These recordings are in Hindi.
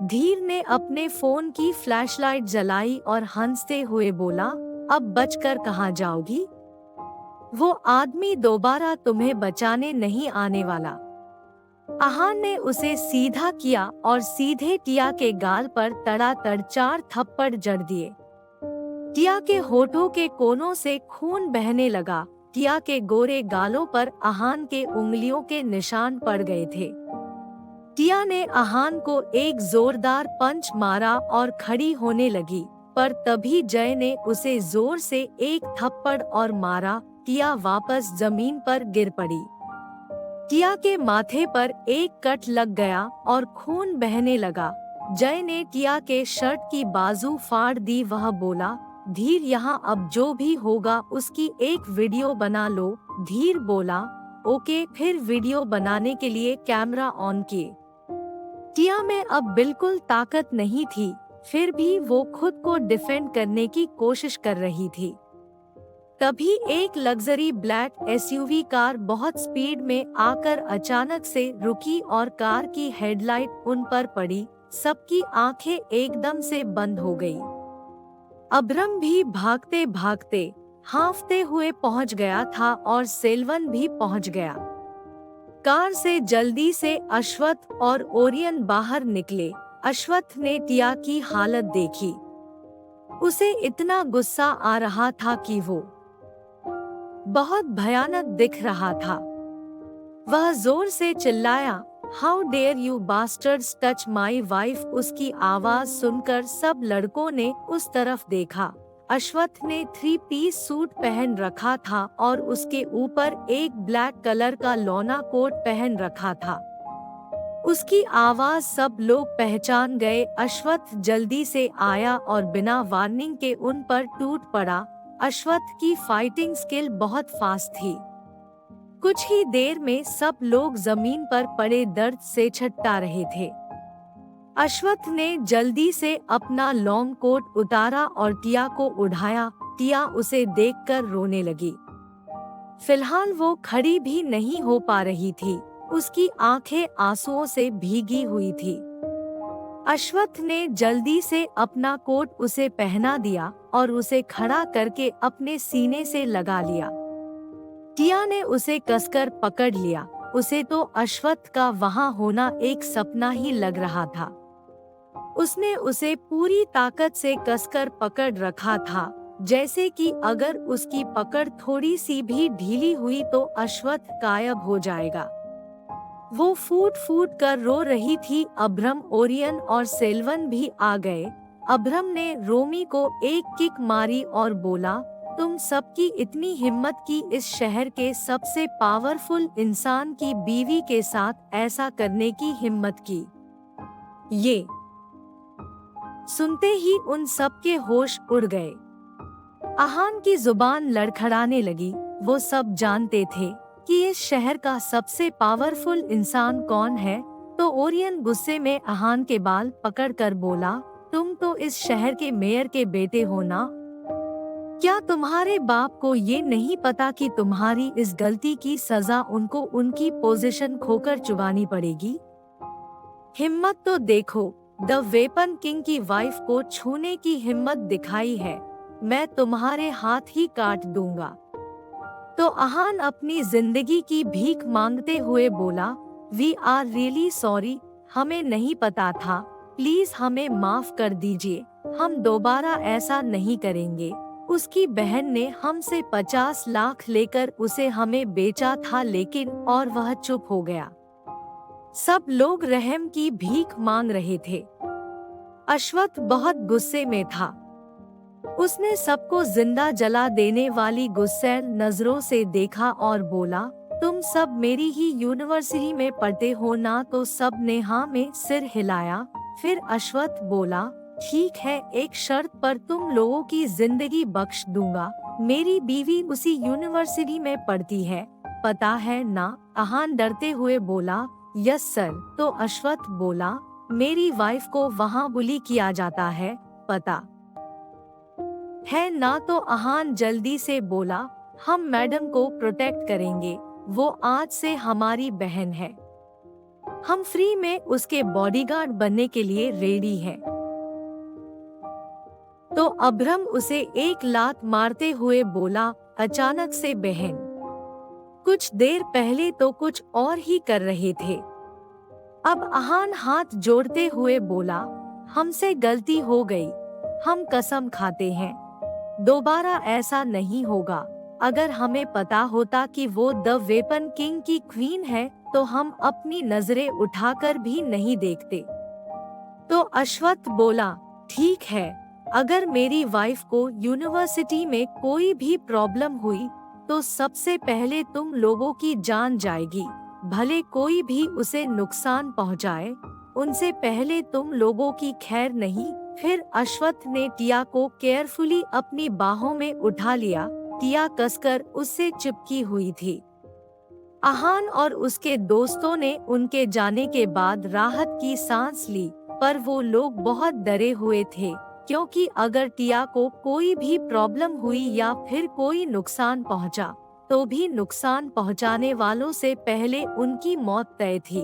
धीर ने अपने फोन की फ्लैशलाइट जलाई और हंसते हुए बोला, अब बचकर कहाँ जाओगी? वो आदमी दोबारा तुम्हें बचाने नहीं आने वाला। आहान ने उसे सीधा किया और सीधे टिया के गाल पर तड़ातड़ 4 थप्पड़ जड़ दिए। टिया के होठों के कोनों से खून बहने लगा। टिया के गोरे गालों पर आहान के उंगलियों के निशान पड़ गए थे। टिया ने आहान को एक जोरदार पंच मारा और खड़ी होने लगी, पर तभी जय ने उसे जोर से एक थप्पड़ और मारा। टिया वापस जमीन पर गिर पड़ी। टिया के माथे पर एक कट लग गया और खून बहने लगा। जय ने टिया के शर्ट की बाजू फाड़ दी। वह बोला, धीर, यहाँ अब जो भी होगा उसकी एक वीडियो बना लो। धीर बोला, ओके। फिर वीडियो बनाने के लिए कैमरा ऑन किए। टिया में अब बिल्कुल ताकत नहीं थी, फिर भी वो खुद को डिफेंड करने की कोशिश कर रही थी। तभी एक लग्जरी ब्लैक एसयूवी कार बहुत स्पीड में आकर अचानक से रुकी और कार की हेडलाइट उन पर पड़ी। सबकी आंखें एकदम से बंद हो गई। अब्रम भी भागते भागते, हांफते हुए पहुंच गया था और सेल्वन भी पहुंच गया। कार से जल्दी से अश्वत्थ और ओरियन बाहर निकले। अश्वत्थ ने टिया की हालत देखी। उसे इतना गुस्सा आ रहा था कि वो बहुत भयानक दिख रहा था। वह जोर से चिल्लाया, how dare you bastards touch my wife. उसकी आवाज सुनकर सब लड़कों ने उस तरफ देखा। अश्वत्थ ने 3 पीस सूट पहन रखा था और उसके ऊपर एक ब्लैक कलर का लौना कोट पहन रखा था। उसकी आवाज सब लोग पहचान गए। अश्वत्थ जल्दी से आया और बिना वार्निंग के उन पर टूट पड़ा। अश्वत्थ की फाइटिंग स्किल बहुत फास्ट थी। कुछ ही देर में सब लोग जमीन पर पड़े दर्द से छटपटा रहे थे। अश्वत्थ ने जल्दी से अपना लॉन्ग कोट उतारा और टिया को उठाया। टिया उसे देखकर रोने लगी। फिलहाल वो खड़ी भी नहीं हो पा रही थी। उसकी आंखें आंसुओं से भीगी हुई थी। अश्वत्थ ने जल्दी से अपना कोट उसे पहना दिया और उसे खड़ा करके अपने सीने से लगा लिया। टिया ने उसे कसकर पकड़ लिया। उसे तो अश्वत्थ का वहां होना एक सपना ही लग रहा था। उसने उसे पूरी ताकत से कसकर पकड़ रखा था, जैसे कि अगर उसकी पकड़ थोड़ी सी भी ढीली हुई तो अश्वत्थ गायब हो जाएगा। वो फूट फूट कर रो रही थी। अब्रम, ओरियन और सेल्वन भी आ गए। अब्रम ने रोमी को एक किक मारी और बोला, तुम सबकी इतनी हिम्मत की इस शहर के सबसे पावरफुल इंसान की बीवी के साथ ऐसा करने की हिम्मत की। ये सुनते ही उन सब के होश उड़ गए। आहान की जुबान लड़खड़ाने लगी। वो सब जानते थे कि इस शहर का सबसे पावरफुल इंसान कौन है। तो ओरियन गुस्से में आहान के बाल पकड़कर बोला, तुम तो इस शहर के मेयर के बेटे हो ना? क्या तुम्हारे बाप को ये नहीं पता कि तुम्हारी इस गलती की सजा उनको उनकी पोजीशन खोकर चुकानी पड़ेगी? हिम्मत तो देखो, द वेपन किंग की वाइफ को छूने की हिम्मत दिखाई है। मैं तुम्हारे हाथ ही काट दूंगा। तो आहान अपनी जिंदगी की भीख मांगते हुए बोला, वी आर रियली सॉरी, हमें नहीं पता था, प्लीज हमें माफ कर दीजिए, हम दोबारा ऐसा नहीं करेंगे। उसकी बहन ने हमसे 50 लाख लेकर उसे हमें बेचा था, लेकिन और वह चुप हो गया। सब लोग रहम की भीख मांग रहे थे। अश्वत्थ बहुत गुस्से में था। उसने सबको जिंदा जला देने वाली गुस्सैल नजरों से देखा और बोला, तुम सब मेरी ही यूनिवर्सिटी में पढ़ते हो ना? तो सब ने हाँ में सिर हिलाया। फिर अश्वत्थ बोला, ठीक है, एक शर्त पर तुम लोगों की जिंदगी बख्श दूंगा। मेरी बीवी उसी यूनिवर्सिटी में पढ़ती है, पता है ना? आहान डरते हुए बोला, यस सर। तो अश्वत्थ बोला, मेरी वाइफ को वहाँ बुली किया जाता है, पता है ना? तो आहान जल्दी से बोला, हम मैडम को प्रोटेक्ट करेंगे, वो आज से हमारी बहन है। हम फ्री में उसके बॉडीगार्ड बनने के लिए रेडी हैं। तो अब्रम उसे एक लात मारते हुए बोला, अचानक से बहन, कुछ देर पहले तो कुछ और ही कर रहे थे। अब अहान हाथ जोड़ते हुए बोला, हमसे गलती हो गई, हम कसम खाते हैं दोबारा ऐसा नहीं होगा। अगर हमें पता होता कि वो द वेपन किंग की क्वीन है तो हम अपनी नजरें उठाकर भी नहीं देखते। तो अश्वत्थ बोला, ठीक है, अगर मेरी वाइफ को यूनिवर्सिटी में कोई भी प्रॉब्लम हुई तो सबसे पहले तुम लोगों की जान जाएगी, भले कोई भी उसे नुकसान पहुंचाए, उनसे पहले तुम लोगों की खैर नहीं। फिर अश्वत्थ ने टिया को केयरफुली अपनी बाहों में उठा लिया। टिया कसकर उससे चिपकी हुई थी। अहान और उसके दोस्तों ने उनके जाने के बाद राहत की सांस ली, पर वो लोग बहुत डरे हुए थे, क्योंकि अगर टिया को कोई भी प्रॉब्लम हुई या फिर कोई नुकसान पहुंचा, तो भी नुकसान पहुंचाने वालों से पहले उनकी मौत तय थी।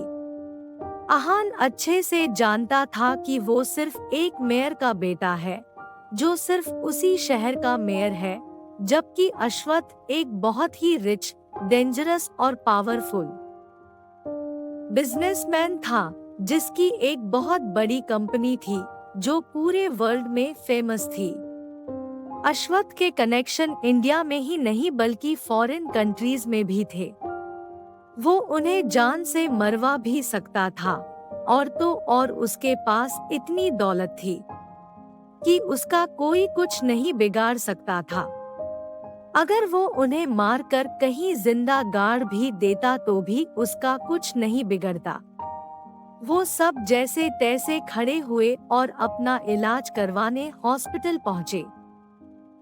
अहान अच्छे से जानता था कि वो सिर्फ एक मेयर का बेटा है, जो सिर्फ उसी शहर का मेयर है, जबकि अश्वत्थ एक बहुत ही रिच, डेंजरस और पावरफुल बिजनेसमैन था, जिसकी एक बहुत बड़ी कंपनी थी जो पूरे वर्ल्ड में फेमस थी। अश्वत्थ के कनेक्शन इंडिया में ही नहीं बल्कि फॉरेन कंट्रीज में भी थे। वो उन्हें जान से मरवा भी सकता था, और तो और उसके पास इतनी दौलत थी कि उसका कोई कुछ नहीं बिगाड़ सकता था। अगर वो उन्हें मारकर कहीं जिंदा गाड़ भी देता तो भी उसका कुछ नहीं बिगड़ता। वो सब जैसे तैसे खड़े हुए और अपना इलाज करवाने हॉस्पिटल पहुँचे।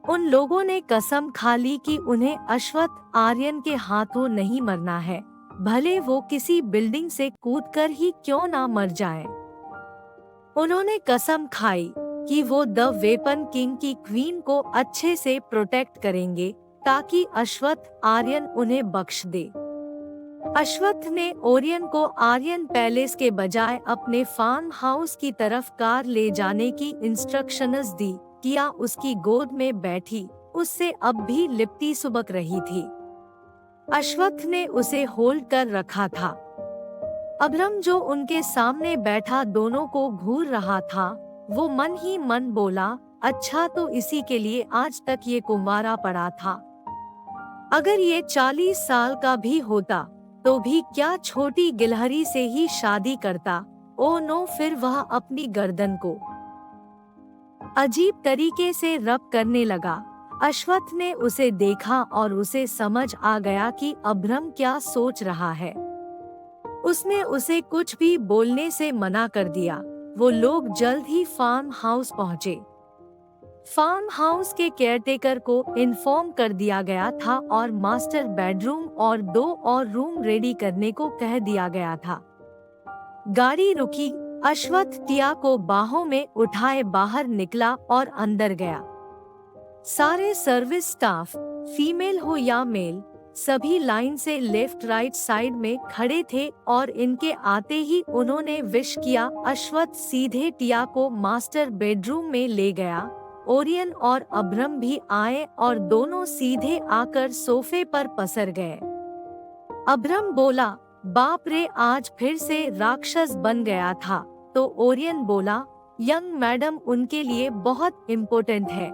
उन लोगों ने कसम खा ली कि उन्हें अश्वत्थ आर्यन के हाथों नहीं मरना है, भले वो किसी बिल्डिंग से कूदकर ही क्यों ना मर जाए। उन्होंने कसम खाई कि वो द वेपन किंग की क्वीन को अच्छे से प्रोटेक्ट करेंगे, ताकि अश्वत्थ आर्यन उन्हें बख्श दे। अश्वत्थ ने ओरियन को आर्यन पैलेस के बजाय अपने फार्म हाउस की तरफ कार ले जाने की इंस्ट्रक्शंस दी। टिया उसकी गोद में बैठी, उससे अब भी लिपटी सुबक रही थी। अश्वत्थ ने उसे होल्ड कर रखा था। अब्रम जो उनके सामने बैठा दोनों को घूर रहा था, वो मन ही मन बोला, अच्छा तो इसी के लिए आज तक ये कुंवारा पड़ा था। अगर ये 40 साल का भी होता तो भी क्या छोटी गिलहरी से ही शादी करता। ओ नो, फिर वह अपनी गर्दन को अजीब तरीके से रब करने लगा। अश्वत्थ ने उसे देखा और उसे समझ आ गया कि अब्रम क्या सोच रहा है। उसने उसे कुछ भी बोलने से मना कर दिया। वो लोग जल्द ही फार्म हाउस पहुँचे। फार्म हाउस के केयरटेकर को इन्फॉर्म कर दिया गया था और मास्टर बेडरूम और 2 और रूम रेडी करने को कह दिया गया था। गाड़ी रुकी। अश्वत्थ टिया को बाहों में उठाए बाहर निकला और अंदर गया। सारे सर्विस स्टाफ, फीमेल हो या मेल, सभी लाइन से लेफ्ट राइट साइड में खड़े थे और इनके आते ही उन्होंने विश किया। अश्वत्थ सीधे टिया को मास्टर बेडरूम में ले गया। ओरियन और अब्रम भी आए और दोनों सीधे आकर सोफे पर पसर गए। अब्रम बोला, बाप रे, आज फिर से राक्षस बन गया था। तो ओरियन बोला, यंग मैडम उनके लिए बहुत इम्पोर्टेंट है।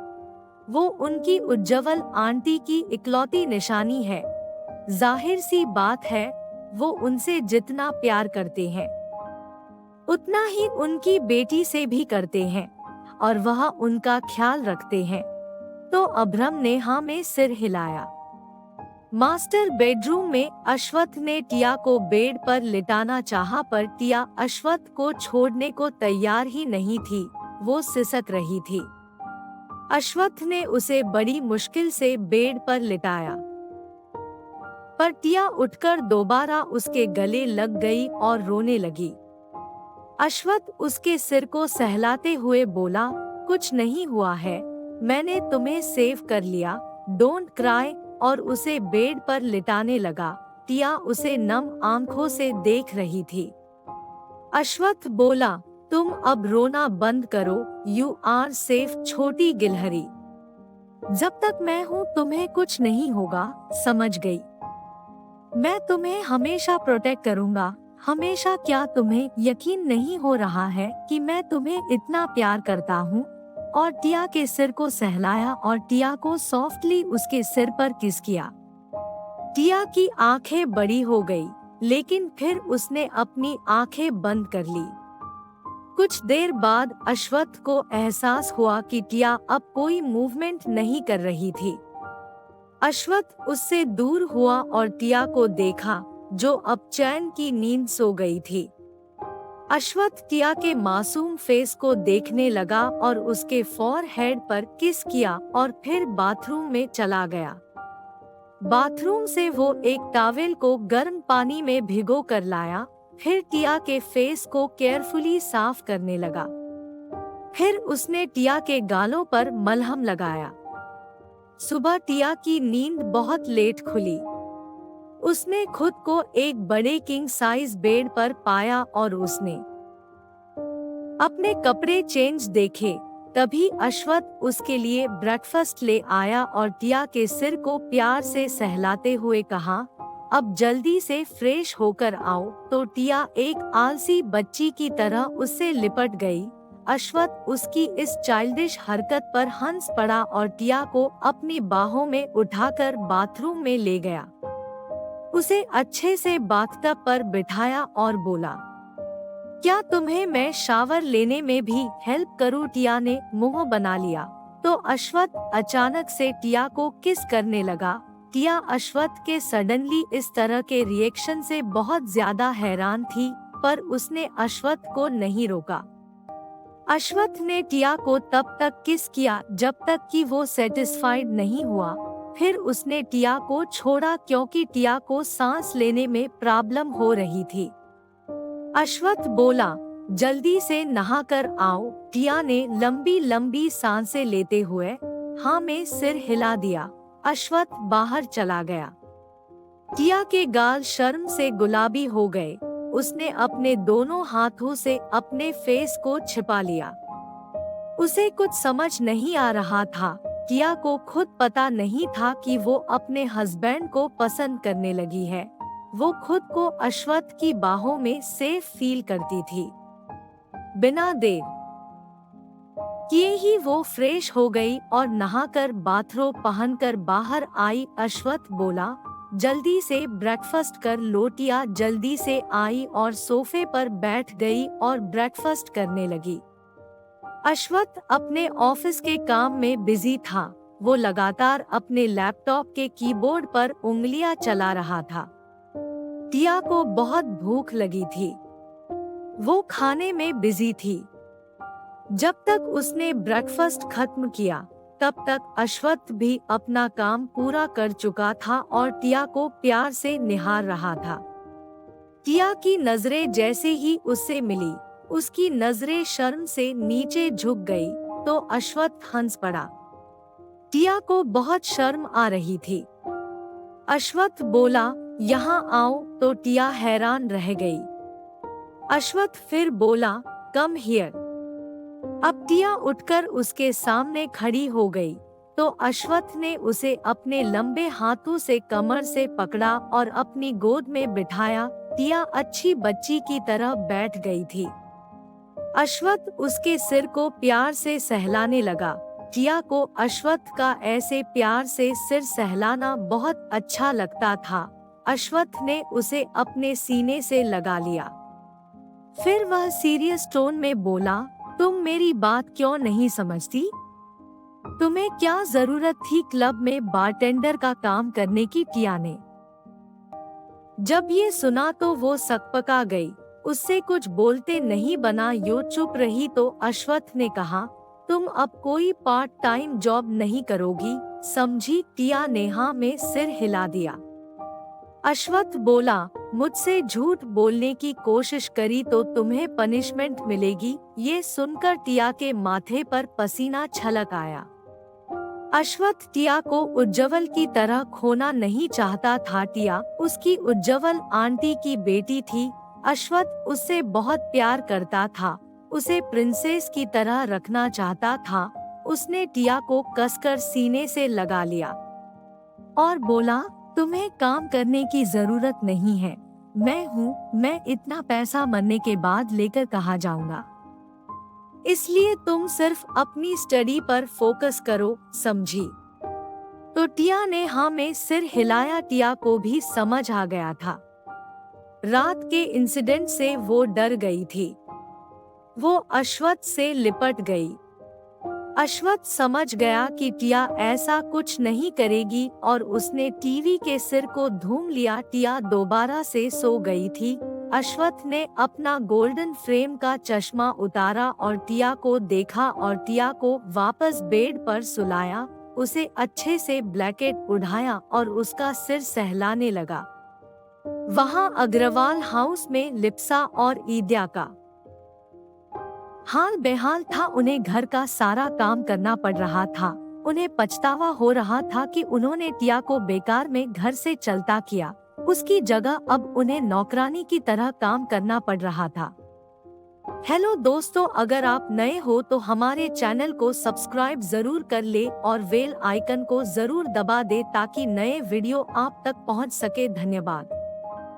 वो उनकी उज्जवल आंटी की इकलौती निशानी है। जाहिर सी बात है, वो उनसे जितना प्यार करते हैं उतना ही उनकी बेटी से भी करते हैं, और वह उनका ख्याल रखते हैं। तो अब्रम ने हाँ में सिर हिलाया। मास्टर बेडरूम में अश्वत्थ ने टिया को बेड पर लिटाना चाहा, पर टिया अश्वत्थ को छोड़ने को तैयार ही नहीं थी। वो सिसक रही थी। अश्वत्थ ने उसे बड़ी मुश्किल से बेड पर लिटाया, पर टिया उठकर दोबारा उसके गले लग गई और रोने लगी। अश्वत्थ उसके सिर को सहलाते हुए बोला, कुछ नहीं हुआ है, मैंने तुम्हें सेव कर लिया, डोंट क्राई, और उसे बेड पर लिटाने लगा। टिया उसे नम आंखों से देख रही थी। अश्वत्थ बोला, तुम अब रोना बंद करो, यू आर सेफ छोटी गिलहरी। जब तक मैं हूँ तुम्हें कुछ नहीं होगा, समझ गई? मैं तुम्हें हमेशा प्रोटेक्ट करूँगा, हमेशा। क्या तुम्हें यकीन नहीं हो रहा है कि मैं तुम्हें इतना प्यार करता हूँ? और टिया के सिर को सहलाया और टिया को सॉफ्टली उसके सिर पर किस किया। टिया की आंखें बड़ी हो गई, लेकिन फिर उसने अपनी आंखें बंद कर ली। कुछ देर बाद अश्वत्थ को एहसास हुआ कि टिया अब कोई मूवमेंट नहीं कर रही थी। अश्वत्थ उससे दूर हुआ और टिया को देखा, जो अब चैन की नींद सो गई थी। अश्वत्थ टिया के मासूम फेस को देखने लगा और उसके फोरहेड पर किस किया और फिर बाथरूम में चला गया। बाथरूम से वो एक टॉवेल को गर्म पानी में भिगो कर लाया, फिर टिया के फेस को केयरफुली साफ करने लगा। फिर उसने टिया के गालों पर मलहम लगाया। सुबह टिया की नींद बहुत लेट खुली। उसने खुद को एक बड़े किंग साइज बेड पर पाया और उसने अपने कपड़े चेंज देखे। तभी अश्वत्थ उसके लिए ब्रेकफास्ट ले आया और टिया के सिर को प्यार से सहलाते हुए कहा, अब जल्दी से फ्रेश होकर आओ। तो टिया एक आलसी बच्ची की तरह उससे लिपट गई। अश्वत्थ उसकी इस चाइल्डिश हरकत पर हंस पड़ा और टिया को अपनी बाहों में उठाकर बाथरूम में ले गया। उसे अच्छे से बाथटब पर बिठाया और बोला, क्या तुम्हें मैं शावर लेने में भी हेल्प करूं? टिया ने मुंह बना लिया तो अश्वत्थ अचानक से टिया को किस करने लगा। टिया अश्वत्थ के सडनली इस तरह के रिएक्शन से बहुत ज्यादा हैरान थी, पर उसने अश्वत्थ को नहीं रोका। अश्वत्थ ने टिया को तब तक किस किया जब तक कि वो सेटिस्फाइड नहीं हुआ। फिर उसने टिया को छोड़ा क्योंकि टिया को सांस लेने में प्रॉब्लम हो रही थी। अश्वत्थ बोला, जल्दी से नहा कर आओ। टिया ने लंबी लंबी सांसें लेते हुए हाँ में सिर हिला दिया। अश्वत्थ बाहर चला गया। टिया के गाल शर्म से गुलाबी हो गए। उसने अपने दोनों हाथों से अपने फेस को छिपा लिया। उसे कुछ समझ नहीं आ रहा था। टिया को खुद पता नहीं था कि वो अपने हस्बैंड को पसंद करने लगी है। वो खुद को अश्वत्थ की बाहों में सेफ फील करती थी। बिना देर किए ही वो फ्रेश हो गई और नहाकर बाथरोब पहनकर बाहर आई। अश्वत्थ बोला, जल्दी से ब्रेकफास्ट कर लो। टिया जल्दी से आई और सोफे पर बैठ गई और ब्रेकफास्ट करने लगी। अश्वत्थ अपने ऑफिस के काम में बिजी था। वो लगातार अपने लैपटॉप के कीबोर्ड पर उंगलियां चला रहा था। टिया को बहुत भूख लगी थी। वो खाने में बिजी थी। जब तक उसने ब्रेकफास्ट खत्म किया, तब तक अश्वत्थ भी अपना काम पूरा कर चुका था और टिया को प्यार से निहार रहा था। टिया की नजरें जैसे ही उससे मिली, उसकी नजरें शर्म से नीचे झुक गई तो अश्वत्थ हंस पड़ा। टिया को बहुत शर्म आ रही थी। अश्वत्थ बोला, यहाँ आओ। तो टिया हैरान रह गई। अश्वत्थ फिर बोला, कम हियर। अब टिया उठकर उसके सामने खड़ी हो गई तो अश्वत्थ ने उसे अपने लंबे हाथों से कमर से पकड़ा और अपनी गोद में बिठाया। टिया अच्छी बच्ची की तरह बैठ गई थी। अश्वत्थ उसके सिर को प्यार से सहलाने लगा। टिया को अश्वत्थ का ऐसे प्यार से सिर सहलाना बहुत अच्छा लगता था। अश्वत्थ ने उसे अपने सीने से लगा लिया। फिर वह सीरियस टोन में बोला, तुम मेरी बात क्यों नहीं समझती? तुम्हें क्या जरूरत थी क्लब में बारटेंडर का काम करने की? टिया ने जब ये सुना तो वो सकपका गई। उससे कुछ बोलते नहीं बना। यो चुप रही तो अश्वत्थ ने कहा, तुम अब कोई पार्ट टाइम जॉब नहीं करोगी, समझी? टिया ने हाँ में सिर हिला दिया। अश्वत्थ बोला, मुझसे झूठ बोलने की कोशिश करी तो तुम्हें पनिशमेंट मिलेगी। ये सुनकर टिया के माथे पर पसीना छलक आया। अश्वत्थ टिया को उज्जवल की तरह खोना नहीं चाहता था। टिया उसकी उज्जवल आंटी की बेटी थी। अश्वथ उससे बहुत प्यार करता था, उसे प्रिंसेस की तरह रखना चाहता था। उसने टिया को कसकर सीने से लगा लिया और बोला, तुम्हें काम करने की जरूरत नहीं है, मैं हूँ, मैं इतना पैसा मरने के बाद लेकर कहाँ जाऊंगा, इसलिए तुम सिर्फ अपनी स्टडी पर फोकस करो, समझी। तो टिया ने हाँ में सिर हिलाया। टिया को भी समझ आ गया था। रात के इंसिडेंट से वो डर गई थी। वो अश्वथ से लिपट गई। अश्वथ समझ गया कि टिया ऐसा कुछ नहीं करेगी और उसने टीवी के सिर को धूम लिया। टिया दोबारा से सो गई थी। अश्वथ ने अपना गोल्डन फ्रेम का चश्मा उतारा और टिया को देखा और टिया को वापस बेड पर सुलाया। उसे अच्छे से ब्लैंकेट उढ़ाया और उसका सिर सहलाने लगा। वहाँ अग्रवाल हाउस में लिप्सा और ईद्या का हाल बेहाल था। उन्हें घर का सारा काम करना पड़ रहा था। उन्हें पछतावा हो रहा था कि उन्होंने टिया को बेकार में घर से चलता किया। उसकी जगह अब उन्हें नौकरानी की तरह काम करना पड़ रहा था। हेलो दोस्तों, अगर आप नए हो तो हमारे चैनल को सब्सक्राइब जरूर कर ले और बेल आइकन को जरूर दबा दे ताकि नए वीडियो आप तक पहुंच सके। धन्यवाद।